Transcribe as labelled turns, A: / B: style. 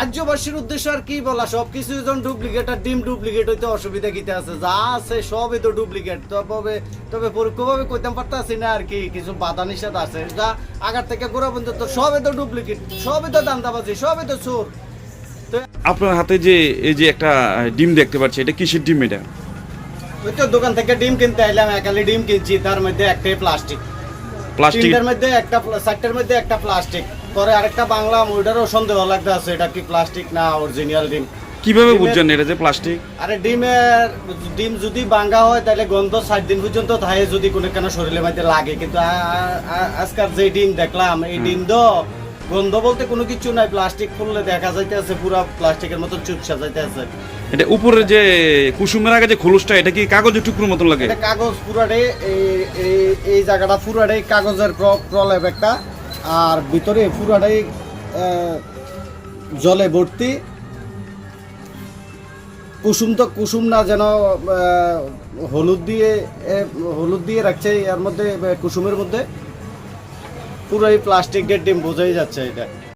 A: রাজ্যবাসীর উদ্দেশ্যে আর কি বলা, সবকিছু যখন ডুপ্লিকেট, আর ডিম ডুপ্লিকেট হইতে অসুবিধা কিতে আছে, যা আছে সবই তো ডুপ্লিকেট। তবে পরোক্ষভাবে কইতাম পারতাছি না আর কি, কিছু বাধা নিষেধ আছে, যা আগার থেকে গোড়া পর্যন্ত সবই তো ডুপ্লিকেট, সবই তো দান্দাবাজি, সবই তো চোর।
B: আপনার হাতে যে এই যে একটা ডিম দেখতে পাচ্ছি, এটা কিসের ডিম? এটা
A: ওই তো দোকান থেকে ডিম কিনতে আইলাম, একালি ডিম কিনছি, তার মধ্যে একটাই প্লাস্টিক,
B: প্লাস্টিক?
A: তিনটার মধ্যে একটা, চারটার মধ্যে একটা প্লাস্টিক, পরে আরেকটা বাংলা, ওইটারও সন্দেহ লাগতে আছে এটা কি প্লাস্টিক না অরিজিনাল ডিম।
B: কিভাবে বুঝছেন এটা যে প্লাস্টিক?
A: আরে ডিম যদি ভাঙা হয় তাহলে গন্ধ 7 দিন পর্যন্ত থাকে, যদি কোনো কেন শরীরের মধ্যে লাগে। কিন্তু আজকাল যে ডিম দেখলাম, এই ডিম তো গন্ধ বলতে কোনো কিছু নাই, প্লাস্টিক খুললে দেখা যাইতে আছে পুরো প্লাস্টিকের মতো চুপসা যাইতে আছে।
B: এটা উপরে যে কুসুমের আগে যে খোলসটা, এটা কি কাগজের টুকরোর মতন লাগে?
A: এটা কাগজ পুরাটাই, এই জায়গাটা পুরাটাই কাগজের প্রলেপ একটা, আর ভিতরে পুরাটাই জলে ভর্তি। কুসুম না যেন হলুদ দিয়ে রাখছে এর মধ্যে, কুসুমের মধ্যে পুরো এই প্লাস্টিকের ডিম বোঝাই যাচ্ছে এটা।